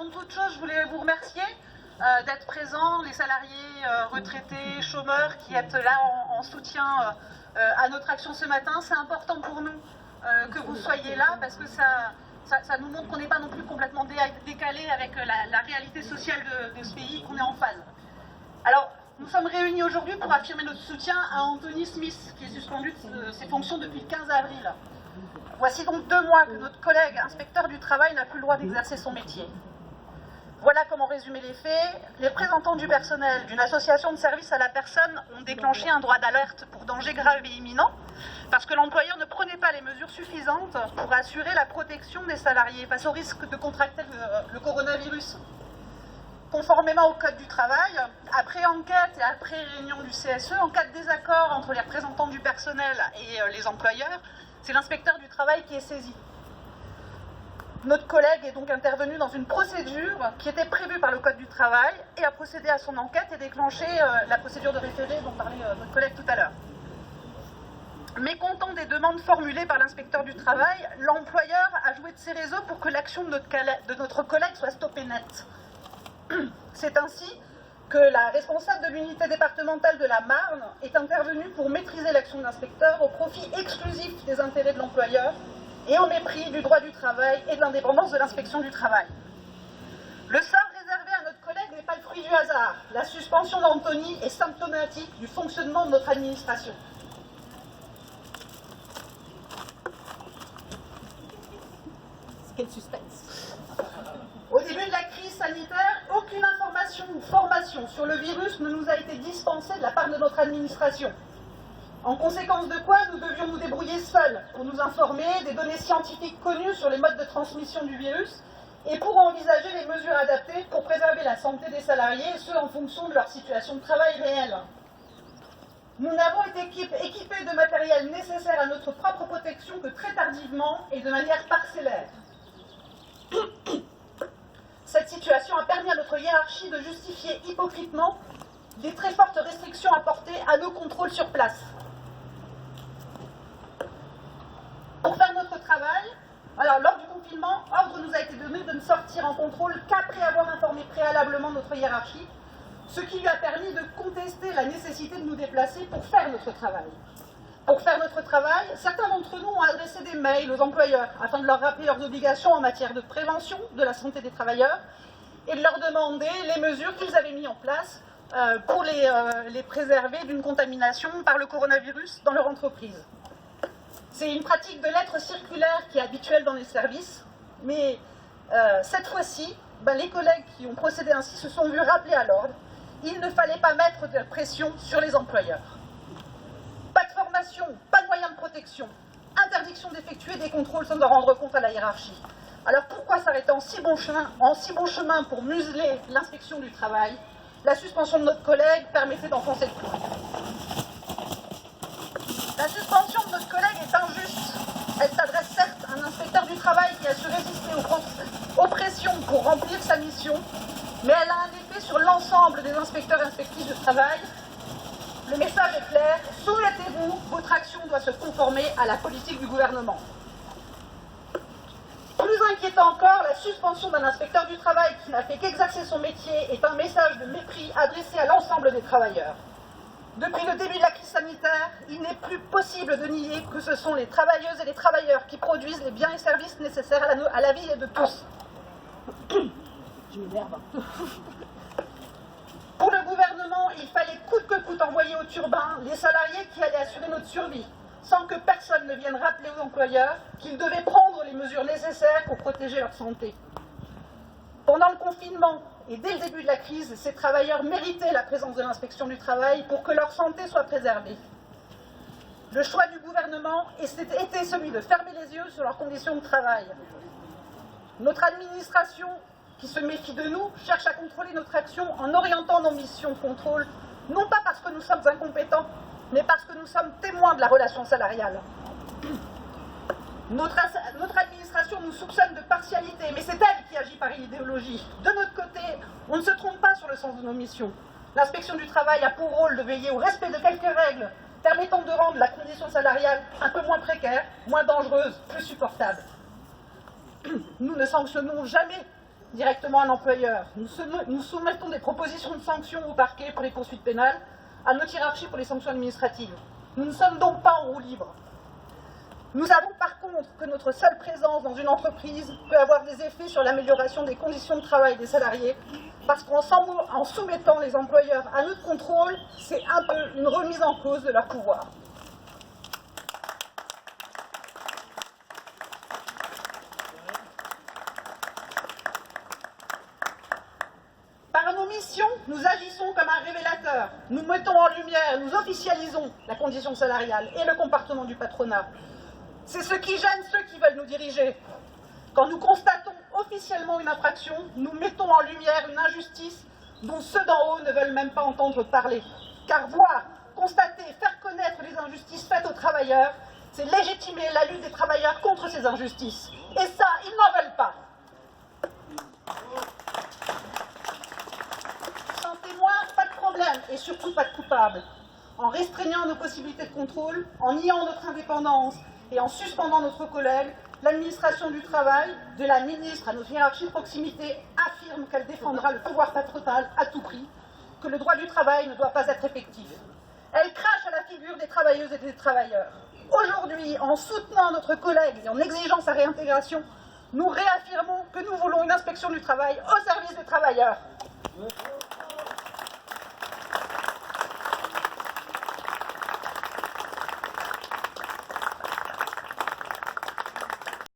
avant toute chose, je voulais vous remercier d'être présents, les salariés, retraités, chômeurs qui êtes là en soutien à notre action ce matin. C'est important pour nous que vous soyez là parce que ça nous montre qu'on n'est pas non plus complètement décalé avec la réalité sociale de ce pays, qu'on est en phase. Alors, nous sommes réunis aujourd'hui pour affirmer notre soutien à Anthony Smith, qui est suspendu de ses fonctions depuis le 15 avril. Voici donc 2 mois que notre collègue inspecteur du travail n'a plus le droit d'exercer son métier. Voilà comment résumer les faits. Les représentants du personnel d'une association de services à la personne ont déclenché un droit d'alerte pour danger grave et imminent parce que l'employeur ne prenait pas les mesures suffisantes pour assurer la protection des salariés face au risque de contracter le coronavirus. Conformément au Code du travail, après enquête et après réunion du CSE, en cas de désaccord entre les représentants du personnel et les employeurs, c'est l'inspecteur du travail qui est saisi. Notre collègue est donc intervenu dans une procédure qui était prévue par le Code du travail et a procédé à son enquête et déclenché la procédure de référé dont parlait notre collègue tout à l'heure. Mécontent des demandes formulées par l'inspecteur du travail, l'employeur a joué de ses réseaux pour que l'action de notre collègue soit stoppée net. C'est ainsi que la responsable de l'unité départementale de la Marne est intervenue pour maîtriser l'action de l'inspecteur au profit exclusif des intérêts de l'employeur et au mépris du droit du travail et de l'indépendance de l'inspection du travail. Le sort réservé à notre collègue n'est pas le fruit du hasard. La suspension d'Anthony est symptomatique du fonctionnement de notre administration. Quel suspense! Au début de la crise sanitaire, aucune information ou formation sur le virus ne nous a été dispensée de la part de notre administration. En conséquence de quoi, nous devions nous débrouiller seuls pour nous informer des données scientifiques connues sur les modes de transmission du virus et pour envisager les mesures adaptées pour préserver la santé des salariés, et ce en fonction de leur situation de travail réelle. Nous n'avons été équipés de matériel nécessaire à notre propre protection que très tardivement et de manière parcellaire. Cette situation a permis à notre hiérarchie de justifier hypocritement des très fortes restrictions apportées à nos contrôles sur place. Pour faire notre travail, alors lors du confinement, ordre nous a été donné de ne sortir en contrôle qu'après avoir informé préalablement notre hiérarchie, ce qui lui a permis de contester la nécessité de nous déplacer pour faire notre travail. Pour faire notre travail, certains d'entre nous ont adressé des mails aux employeurs afin de leur rappeler leurs obligations en matière de prévention de la santé des travailleurs et de leur demander les mesures qu'ils avaient mises en place pour les préserver d'une contamination par le coronavirus dans leur entreprise. C'est une pratique de lettres circulaires qui est habituelle dans les services, mais cette fois-ci, les collègues qui ont procédé ainsi se sont vus rappeler à l'ordre. Il ne fallait pas mettre de pression sur les employeurs. Pas de formation, pas de moyens de protection, interdiction d'effectuer des contrôles sans en rendre compte à la hiérarchie. Alors pourquoi s'arrêter en si bon chemin pour museler l'inspection du travail? La suspension de notre collègue permettait d'enfoncer le clou. La suspension de notre collègue est injuste. Elle s'adresse certes à un inspecteur du travail qui a su résister aux pressions pour remplir sa mission, mais elle a un effet sur l'ensemble des inspecteurs et inspectrices du travail. Le message est clair, soumettez-vous, votre action doit se conformer à la politique du gouvernement. Plus inquiétant encore, la suspension d'un inspecteur du travail qui n'a fait qu'exercer son métier est un message de mépris adressé à l'ensemble des travailleurs. Depuis le début de la crise sanitaire, il n'est plus possible de nier que ce sont les travailleuses et les travailleurs qui produisent les biens et services nécessaires à la vie de tous. Je m'énerve. Pour le gouvernement, il fallait coûte que coûte envoyer au turbin les salariés qui allaient assurer notre survie, sans que personne ne vienne rappeler aux employeurs qu'ils devaient prendre les mesures nécessaires pour protéger leur santé. Pendant le confinement et dès le début de la crise, ces travailleurs méritaient la présence de l'inspection du travail pour que leur santé soit préservée. Le choix du gouvernement était celui de fermer les yeux sur leurs conditions de travail. Notre administration, qui se méfie de nous, cherche à contrôler notre action en orientant nos missions de contrôle, non pas parce que nous sommes incompétents, mais parce que nous sommes témoins de la relation salariale. Notre administration nous soupçonne de partialité, mais c'est elle qui agit par idéologie. De notre côté, on ne se trompe pas sur le sens de nos missions. L'inspection du travail a pour rôle de veiller au respect de quelques règles permettant de rendre la condition salariale un peu moins précaire, moins dangereuse, plus supportable. Nous ne sanctionnons jamais directement un employeur. Nous soumettons des propositions de sanctions au parquet pour les poursuites pénales, à notre hiérarchie pour les sanctions administratives. Nous ne sommes donc pas en roue libre. Nous savons par contre que notre seule présence dans une entreprise peut avoir des effets sur l'amélioration des conditions de travail des salariés, parce qu'en soumettant les employeurs à notre contrôle, c'est un peu une remise en cause de leur pouvoir. Par nos missions, nous agissons comme un révélateur. Nous mettons en lumière, nous officialisons la condition salariale et le comportement du patronat. C'est ce qui gêne ceux qui veulent nous diriger. Quand nous constatons officiellement une infraction, nous mettons en lumière une injustice dont ceux d'en haut ne veulent même pas entendre parler. Car voir, constater, faire connaître les injustices faites aux travailleurs, c'est légitimer la lutte des travailleurs contre ces injustices. Et ça, ils n'en veulent pas. Sans témoin, pas de problème, et surtout pas de coupable. En restreignant nos possibilités de contrôle, en niant notre indépendance et en suspendant notre collègue, l'administration du travail, de la ministre à notre hiérarchie de proximité, affirme qu'elle défendra le pouvoir patronal à tout prix, que le droit du travail ne doit pas être effectif. Elle crache à la figure des travailleuses et des travailleurs. Aujourd'hui, en soutenant notre collègue et en exigeant sa réintégration, nous réaffirmons que nous voulons une inspection du travail au service des travailleurs.